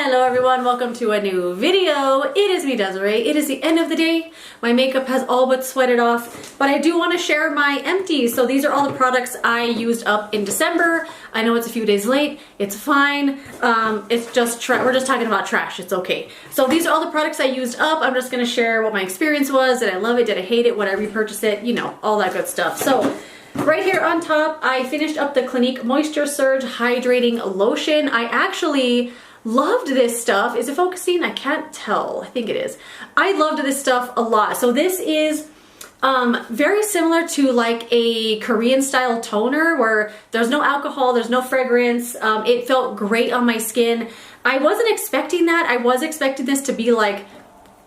Hello everyone, welcome to a new video. It is me, Desiree. It is the end of the day. My makeup has all but sweated off, but I do want to share my empties. So these are all the products I used up in December. I know it's a few days late. It's fine. It's just we're just talking about trash. It's okay. So these are all the products I used up. I'm just going to share what my experience was. Did I love it? Did I hate it? Would I repurchase it? You know, all that good stuff. So right here on top, I finished up the Clinique Moisture Surge Hydrating Lotion. I actually loved this stuff. Is it focusing? I can't tell. I think it is. I loved this stuff a lot. So this is very similar to like a Korean style toner where there's no alcohol, there's no fragrance. It felt great on my skin. I wasn't expecting that. I was expecting this to be like,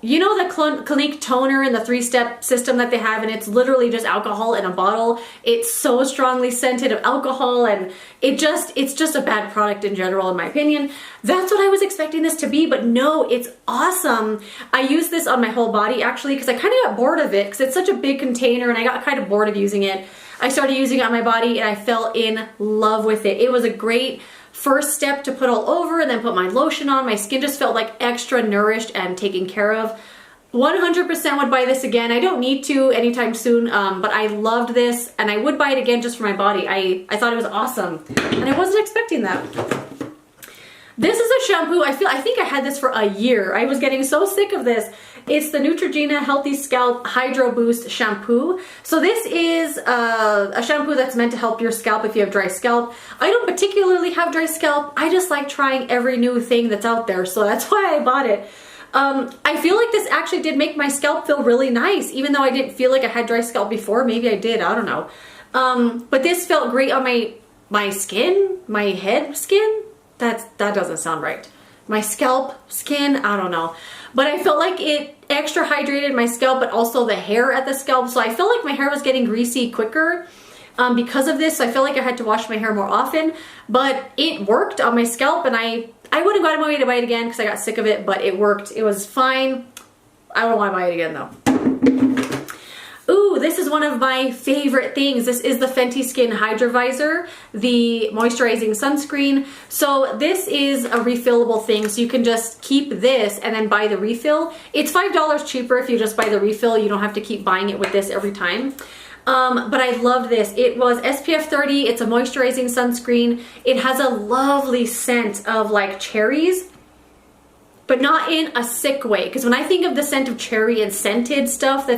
you know, the Clinique toner and the 3-step system that they have, and it's literally just alcohol in a bottle. It's so strongly scented of alcohol, and it's just a bad product in general, in my opinion. That's what I was expecting this to be, but no, it's awesome. I used this on my whole body actually because I kind of got bored of it because it's such a big container and I got kind of bored of using it. I started using it on my body and I fell in love with it. It was a great first step to put all over and then put my lotion on. My skin just felt like extra nourished and taken care of. 100% would buy this again. I don't need to anytime soon, but I loved this and I would buy it again just for my body. I thought it was awesome and I wasn't expecting that. This is a shampoo. I think I had this for a year. I was getting so sick of this. It's the Neutrogena Healthy Scalp Hydro Boost Shampoo. So this is a shampoo that's meant to help your scalp if you have dry scalp. I don't particularly have dry scalp. I just like trying every new thing that's out there. So that's why I bought it. I feel like this actually did make my scalp feel really nice, even though I didn't feel like I had dry scalp before. Maybe I did, I don't know. But this felt great on my skin, my head skin. That doesn't sound right. My scalp, skin, I don't know. But I felt like it extra hydrated my scalp, but also the hair at the scalp. So I felt like my hair was getting greasy quicker because of this. So I felt like I had to wash my hair more often. But it worked on my scalp, and I wouldn't go out of my way to buy it again because I got sick of it, but it worked. It was fine. I don't want to buy it again though. Ooh, this is one of my favorite things. This is the Fenty Skin Hydrovisor, the moisturizing sunscreen. So this is a refillable thing, so you can just keep this and then buy the refill. It's $5 cheaper if you just buy the refill. You don't have to keep buying it with this every time. But I loved this. It was SPF 30. It's a moisturizing sunscreen. It has a lovely scent of like cherries, but not in a sick way. Because when I think of the scent of cherry and scented stuff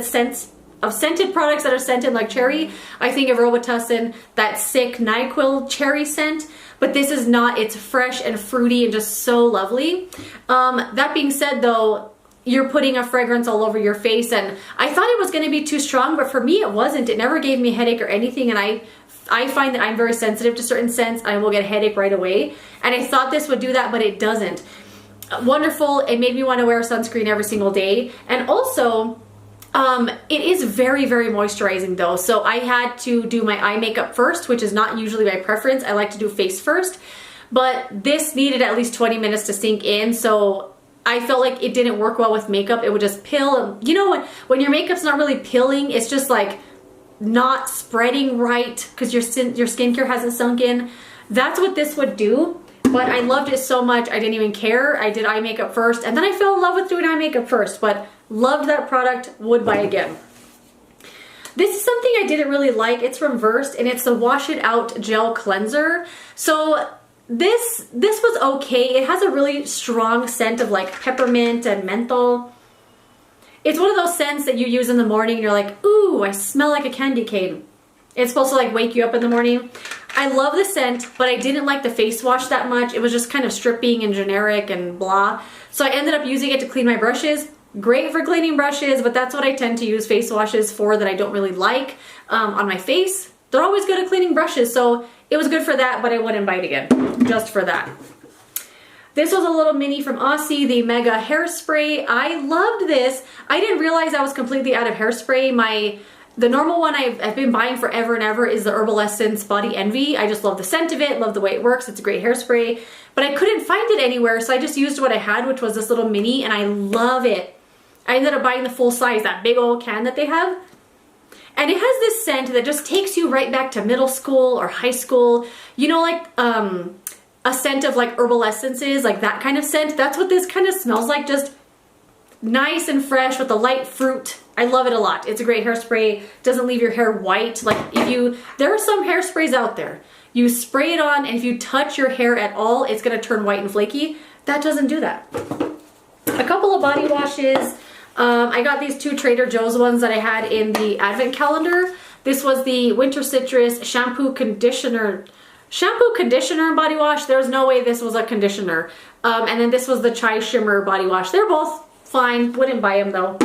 scented products that are scented like cherry, I think of Robitussin, that sick NyQuil cherry scent, but this is not. It's fresh and fruity and just so lovely. That being said though, you're putting a fragrance all over your face, and I thought it was going to be too strong, but for me it wasn't. It never gave me a headache or anything, and I find that I'm very sensitive to certain scents. I will get a headache right away, and I thought this would do that, but it doesn't. Wonderful. It made me want to wear sunscreen every single day, and also it is very, very moisturizing though. So I had to do my eye makeup first, which is not usually my preference. I like to do face first, but this needed at least 20 minutes to sink in. So I felt like it didn't work well with makeup. It would just pill. You know, when your makeup's not really pilling, it's just like not spreading right because your skincare hasn't sunk in. That's what this would do. But I loved it so much, I didn't even care. I did eye makeup first, and then I fell in love with doing eye makeup first, but loved that product, would buy again. This is something I didn't really like. It's from Versed, and it's the Wash It Out Gel Cleanser. So this was okay. It has a really strong scent of like peppermint and menthol. It's one of those scents that you use in the morning, and you're like, ooh, I smell like a candy cane. It's supposed to like wake you up in the morning. I love the scent, but I didn't like the face wash that much. It was just kind of stripping and generic and blah. So I ended up using it to clean my brushes. Great for cleaning brushes, but that's what I tend to use face washes for that I don't really like on my face. They're always good at cleaning brushes, so it was good for that, but I wouldn't buy it again, just for that. This was a little mini from Aussie, the Mega Hairspray. I loved this. I didn't realize I was completely out of hairspray. The normal one I've been buying forever and ever is the Herbal Essence Body Envy. I just love the scent of it, love the way it works. It's a great hairspray, but I couldn't find it anywhere, so I just used what I had, which was this little mini, and I love it. I ended up buying the full size, that big old can that they have. And it has this scent that just takes you right back to middle school or high school. You know, like a scent of like herbal essences, like that kind of scent. That's what this kind of smells like, just nice and fresh with a light fruit. I love it a lot. It's a great hairspray. Doesn't leave your hair white. Like there are some hairsprays out there. You spray it on and if you touch your hair at all, it's gonna turn white and flaky. That doesn't do that. A couple of body washes. I got these 2 Trader Joe's ones that I had in the advent calendar. This was the Winter Citrus shampoo conditioner and body wash. There's no way this was a conditioner. And then this was the Chai Shimmer body wash. They're both fine. Wouldn't buy them though.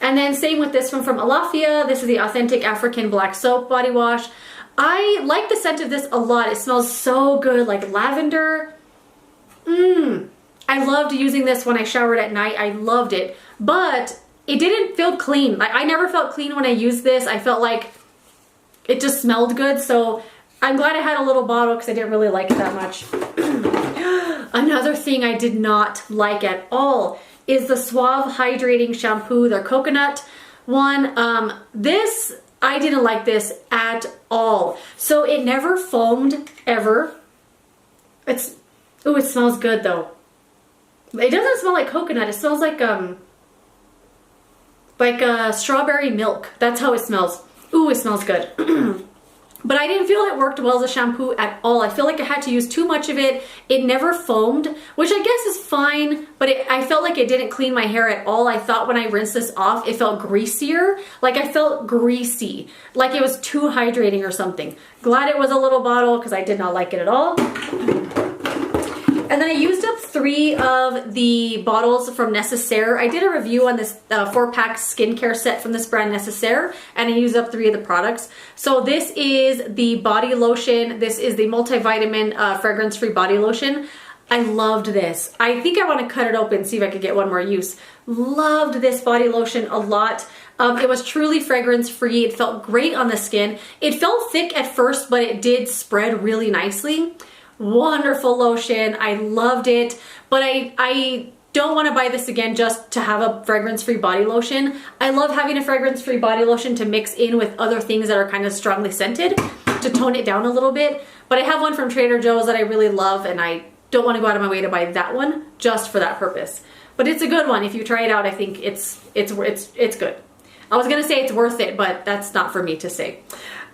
And then same with this one from Alafia. This is the Authentic African Black Soap body wash. I like the scent of this a lot. It smells so good, like lavender. I loved using this when I showered at night. I loved it, but it didn't feel clean. Like I never felt clean when I used this. I felt like it just smelled good. So I'm glad I had a little bottle because I didn't really like it that much. Another thing I did not like at all is the Suave Hydrating Shampoo, their coconut one. I didn't like this at all. So it never foamed ever. It smells good though. It doesn't smell like coconut. It smells like strawberry milk. That's how it smells. Ooh, it smells good. But I didn't feel it worked well as a shampoo at all. I feel like I had to use too much of it. It never foamed, which I guess is fine, but I felt like it didn't clean my hair at all. I thought when I rinsed this off, it felt greasier. Like I felt greasy, like it was too hydrating or something. Glad it was a little bottle because I did not like it at all. And then I used up 3 of the bottles from Necessaire. I did a review on this 4-pack skincare set from this brand Necessaire, and I used up 3 of the products. So this is the body lotion. This is the multivitamin fragrance-free body lotion. I loved this. I think I want to cut it open, see if I could get one more use. Loved this body lotion a lot. It was truly fragrance-free. It felt great on the skin. It felt thick at first, but it did spread really nicely. Wonderful lotion. I loved it, but I don't want to buy this again just to have a fragrance-free body lotion. I love having a fragrance-free body lotion to mix in with other things that are kind of strongly scented to tone it down a little bit. But I have one from Trader Joe's that I really love, and I don't want to go out of my way to buy that one just for that purpose. But it's a good one. If you try it out, I think it's good. I was gonna say it's worth it, but that's not for me to say.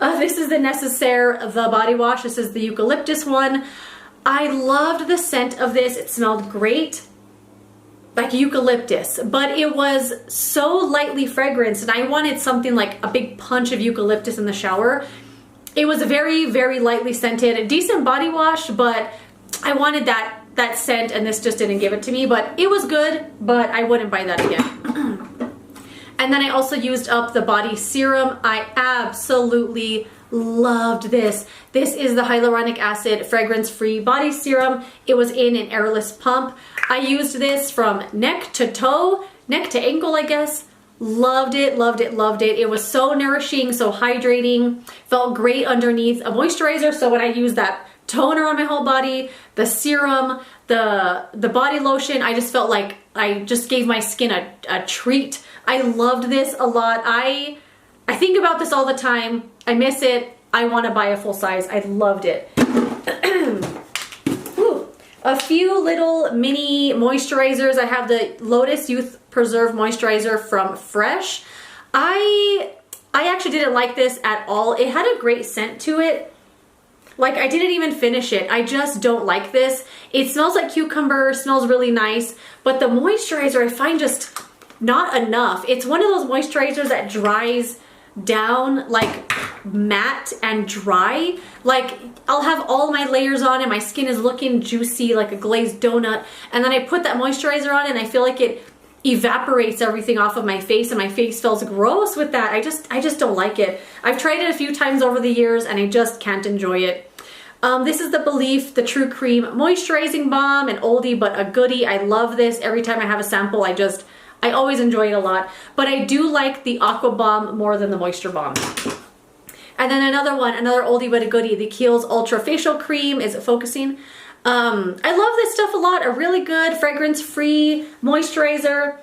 This is the Necessaire, the body wash. This is the eucalyptus one. I loved the scent of this. It smelled great, like eucalyptus, but it was so lightly fragranced, and I wanted something like a big punch of eucalyptus in the shower. It was very, very lightly scented. A decent body wash, but I wanted that scent, and this just didn't give it to me. But it was good, but I wouldn't buy that again. And then I also used up the body serum. I absolutely loved this. This is the hyaluronic acid fragrance-free body serum. It was in an airless pump. I used this from neck to toe, neck to ankle, I guess. Loved it, loved it, loved it. It was so nourishing, so hydrating. Felt great underneath a moisturizer. So when I used that toner on my whole body, the serum, the body lotion, I just felt like I just gave my skin a treat. I loved this a lot. I think about this all the time. I miss it. I want to buy a full size. I loved it. Ooh, a few little mini moisturizers. I have the Lotus Youth Preserve Moisturizer from Fresh. I actually didn't like this at all. It had a great scent to it. Like, I didn't even finish it. I just don't like this. It smells like cucumber, smells really nice, but the moisturizer I find just not enough. It's one of those moisturizers that dries down like matte and dry. Like, I'll have all my layers on and my skin is looking juicy like a glazed donut, and then I put that moisturizer on and I feel like it evaporates everything off of my face, and my face feels gross with that. I just don't like it. I've tried it a few times over the years and I just can't enjoy it. This is the Belif, the True Cream Moisturizing Balm, an oldie but a goodie. I love this. Every time I have a sample, I always enjoy it a lot. But I do like the Aqua Balm more than the Moisture Balm. And then another one, another oldie but a goodie, the Kiehl's Ultra Facial Cream. Is it focusing? I love this stuff a lot. A really good fragrance-free moisturizer.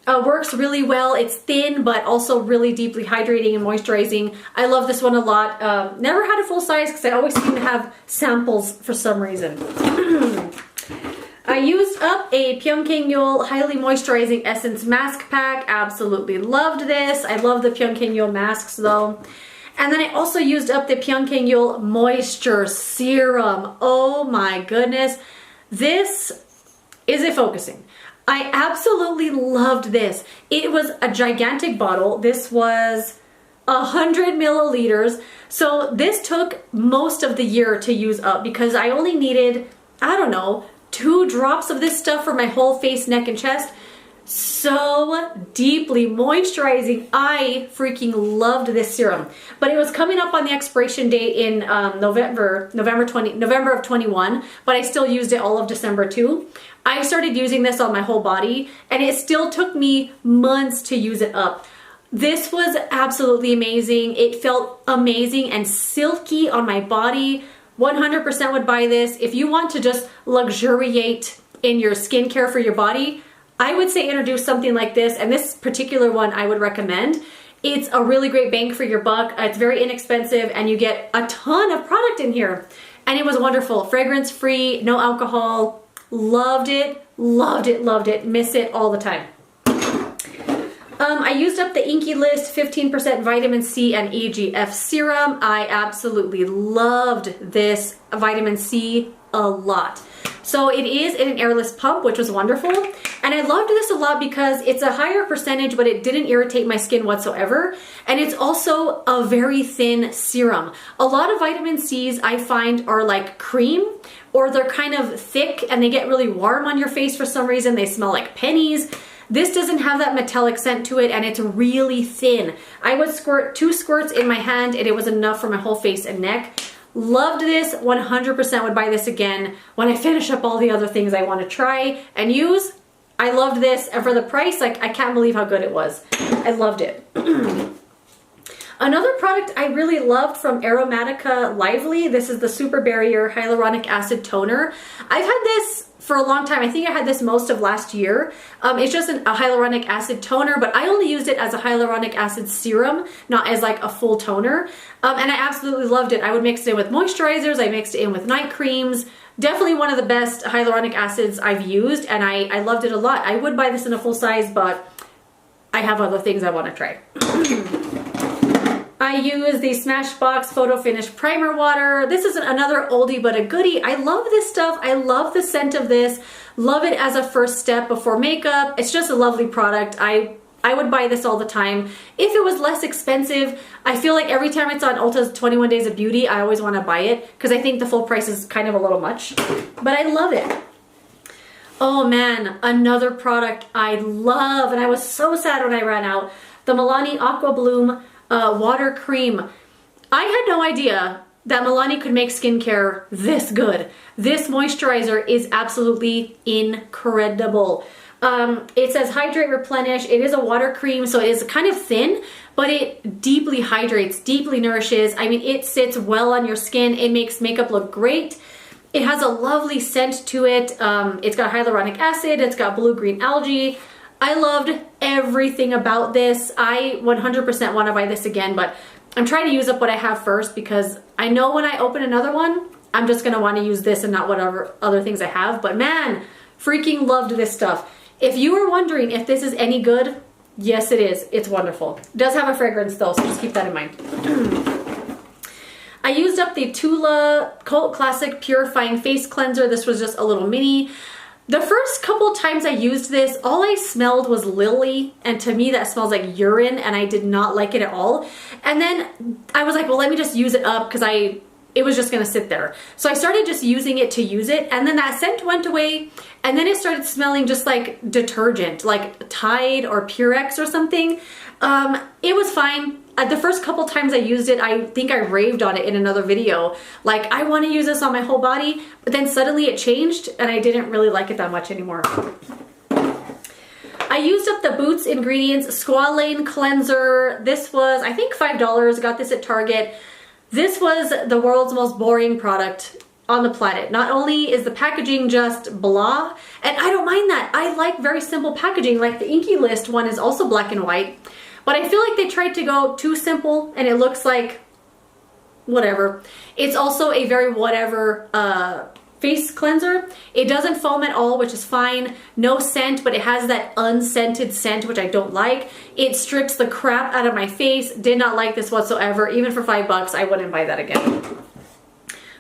Works really well. It's thin, but also really deeply hydrating and moisturizing. I love this one a lot. Never had a full size because I always seem to have samples for some reason. I used up a Pyeongkangyeol Highly Moisturizing Essence Mask Pack. Absolutely loved this. I love the Pyeongkangyeol masks though. And then I also used up the Pyeongkangyeol Moisture Serum. Oh my goodness. This is it focusing. I absolutely loved this. It was a gigantic bottle. This was 100 milliliters. So this took most of the year to use up because I only needed, I don't know, 2 drops of this stuff for my whole face, neck, and chest. So deeply moisturizing. I freaking loved this serum. But it was coming up on the expiration date in November of 21, but I still used it all of December too. I started using this on my whole body and it still took me months to use it up. This was absolutely amazing. It felt amazing and silky on my body. 100% would buy this. If you want to just luxuriate in your skincare for your body, I would say introduce something like this, and this particular one I would recommend. It's a really great bang for your buck. It's very inexpensive and you get a ton of product in here. And it was wonderful. Fragrance free, no alcohol. Loved it, loved it, loved it. Miss it all the time. I used up the Inky List 15% vitamin C and EGF serum. I absolutely loved this vitamin C a lot. So it is in an airless pump, which was wonderful. And I loved this a lot because it's a higher percentage, but it didn't irritate my skin whatsoever. And it's also a very thin serum. A lot of vitamin C's I find are like cream, or they're kind of thick and they get really warm on your face for some reason. They smell like pennies. This doesn't have that metallic scent to it and it's really thin. I would squirt 2 squirts in my hand and it was enough for my whole face and neck. Loved this, 100% would buy this again when I finish up all the other things I want to try and use. I loved this, and for the price, like, I can't believe how good it was. I loved it. Another product I really loved from Aromatica Lively, this is the Super Barrier Hyaluronic Acid Toner. I've had this for a long time. I think I had this most of last year. It's just a hyaluronic acid toner, but I only used it as a hyaluronic acid serum, not as like a full toner. And I absolutely loved it. I would mix it in with moisturizers. I mixed it in with night creams. Definitely one of the best hyaluronic acids I've used, and I loved it a lot. I would buy this in a full size, but I have other things I want to try. I use the Smashbox Photo Finish Primer Water. This is another oldie but a goodie. I love this stuff. I love the scent of this. Love it as a first step before makeup. It's just a lovely product. I would buy this all the time. If it was less expensive, I feel like every time it's on Ulta's 21 Days of Beauty, I always want to buy it because I think the full price is kind of a little much. But I love it. Oh man, another product I love, and I was so sad when I ran out. The Milani Aqua Bloom Water Cream. I had no idea that Milani could make skincare this good. This moisturizer is absolutely incredible. It says hydrate, replenish. It is a water cream, so it is kind of thin, but it deeply hydrates, deeply nourishes. I mean, it sits well on your skin. It makes makeup look great. It has a lovely scent to it. It's got hyaluronic acid. It's got blue-green algae. I loved everything about this. I 100% want to buy this again, but I'm trying to use up what I have first because I know when I open another one, I'm just going to want to use this and not whatever other things I have. But man, freaking loved this stuff. If you were wondering if this is any good, yes it is. It's wonderful. It does have a fragrance though, so just keep that in mind. I used up the Tula Cult Classic Purifying Face Cleanser. This was just a little mini. The first couple times I used this, all I smelled was lily, and to me that smells like urine, and I did not like it at all. And then I was like, well, let me just use it up because it was just gonna sit there. So I started just using it to use it, and then that scent went away, and then it started smelling just like detergent, like Tide or Purex or something. It was fine. The first couple times I used it, I think I raved on it in another video. Like, I want to use this on my whole body, but then suddenly it changed and I didn't really like it that much anymore. I used up the Boots Ingredients Squalane Cleanser. This was, I think, $5. Got this at Target. This was the world's most boring product on the planet. Not only is the packaging just blah, and I don't mind that. I like very simple packaging, like the Inky List one is also black and white, but I feel like they tried to go too simple and it looks like whatever. It's also a very whatever face cleanser. It doesn't foam at all, which is fine. No scent, but it has that unscented scent, which I don't like. It strips the crap out of my face. Did not like this whatsoever. Even for $5, I wouldn't buy that again.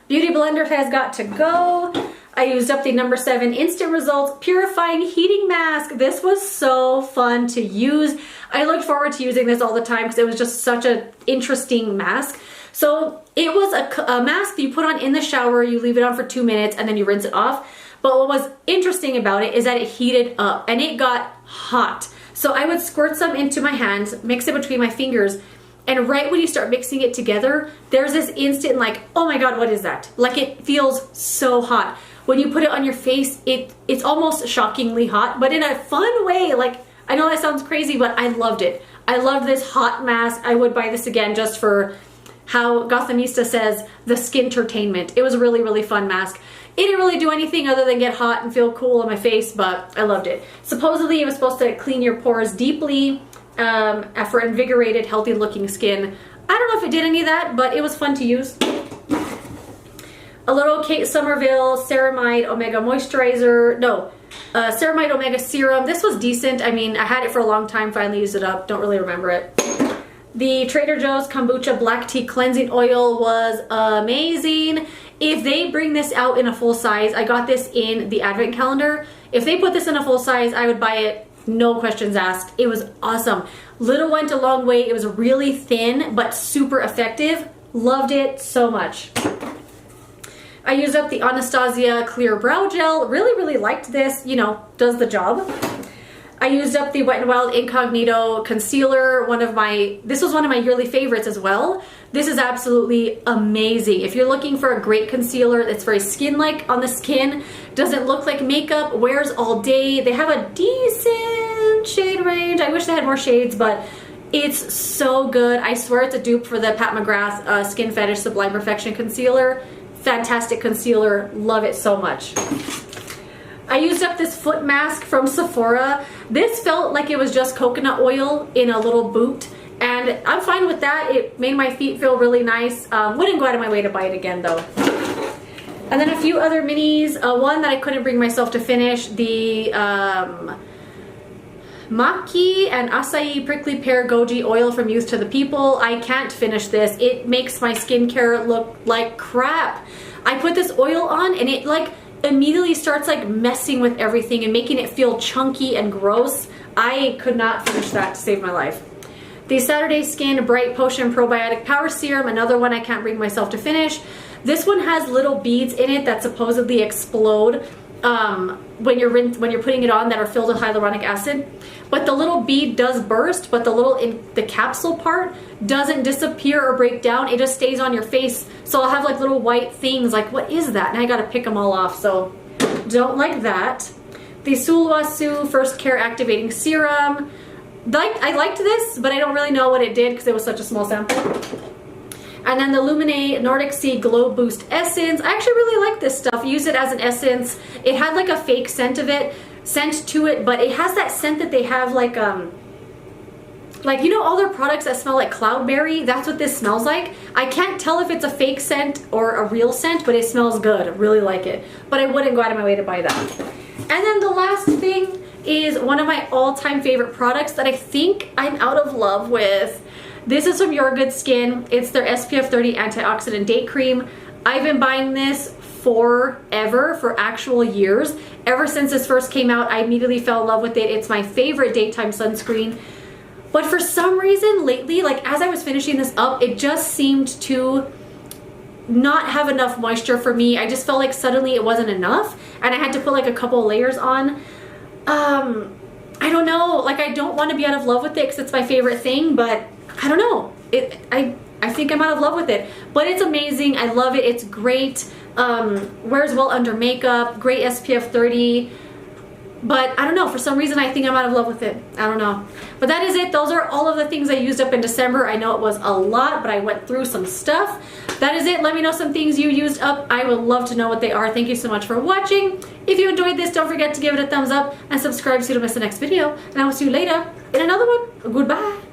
Beauty blender has got to go. I used up the number 7 Instant Results Purifying Heating Mask. This was so fun to use. I looked forward to using this all the time because it was just such an interesting mask. So it was a mask that you put on in the shower, you leave it on for 2 minutes, and then you rinse it off. But what was interesting about it is that it heated up and it got hot. So I would squirt some into my hands, mix it between my fingers, and right when you start mixing it together, there's this instant like, oh my God, what is that? Like it feels so hot. When you put it on your face, it's almost shockingly hot, but in a fun way. Like, I know that sounds crazy, but I loved it. I love this hot mask. I would buy this again just for how Gothamista says, the skin-tertainment. It was a really, really fun mask. It didn't really do anything other than get hot and feel cool on my face, but I loved it. Supposedly, it was supposed to clean your pores deeply for invigorated, healthy-looking skin. I don't know if it did any of that, but it was fun to use. A little Kate Somerville Ceramide Omega Moisturizer. No, Ceramide Omega Serum. This was decent. I mean, I had it for a long time, finally used it up. Don't really remember it. The Trader Joe's Kombucha Black Tea Cleansing Oil was amazing. If they bring this out in a full size, I got this in the advent calendar. If they put this in a full size, I would buy it, no questions asked. It was awesome. Little went a long way. It was really thin, but super effective. Loved it so much. I used up the Anastasia Clear Brow Gel. Really, really liked this. You know, does the job. I used up the Wet n Wild Incognito Concealer. This was one of my yearly favorites as well. This is absolutely amazing. If you're looking for a great concealer that's very skin-like on the skin, doesn't look like makeup, wears all day. They have a decent shade range. I wish they had more shades, but it's so good. I swear it's a dupe for the Pat McGrath Skin Fetish Sublime Perfection Concealer. Fantastic concealer. Love it so much. I used up this foot mask from Sephora. This felt like it was just coconut oil in a little boot, and I'm fine with that. It made my feet feel really nice. Wouldn't go out of my way to buy it again though. And then a few other minis. One that I couldn't bring myself to finish, the Maki and Acai Prickly Pear Goji Oil from Youth to the People. I can't finish this. It makes my skincare look like crap. I put this oil on and it like immediately starts like messing with everything and making it feel chunky and gross. I could not finish that to save my life. The Saturday Skin Bright Potion Probiotic Power Serum, another one I can't bring myself to finish. This one has little beads in it that supposedly explode when you're putting it on, that are filled with hyaluronic acid. But the little bead does burst, but the capsule part doesn't disappear or break down. It just stays on your face. So I'll have like little white things like, what is that? And I gotta pick them all off, so don't like that. The Sulwhasoo First Care Activating Serum. I liked this, but I don't really know what it did because it was such a small sample. And then the Lumine Nordic Sea Glow Boost Essence. I actually really like this stuff. Use it as an essence. It had like a fake scent to it, but it has that scent that they have like you know all their products that smell like cloudberry? That's what this smells like. I can't tell if it's a fake scent or a real scent, but it smells good. I really like it. But I wouldn't go out of my way to buy that. And then the last thing is one of my all-time favorite products that I think I'm out of love with. This is from Your Good Skin. It's their SPF 30 Antioxidant Day Cream. I've been buying this forever, for actual years. Ever since this first came out, I immediately fell in love with it. It's my favorite daytime sunscreen. But for some reason lately, like as I was finishing this up, it just seemed to not have enough moisture for me. I just felt like suddenly it wasn't enough and I had to put like a couple of layers on. I don't know, like I don't want to be out of love with it because it's my favorite thing, but I don't know. I think I'm out of love with it, but it's amazing. I love it. It's great. Wears well under makeup. Great SPF 30. But I don't know, for some reason I think I'm out of love with it. I don't know. But that is it. Those are all of the things I used up in December. I know it was a lot, but I went through some stuff. That is it. Let me know some things you used up. I would love to know what they are. Thank you so much for watching. If you enjoyed this, don't forget to give it a thumbs up and subscribe so you don't miss the next video. And I will see you later in another one. Goodbye.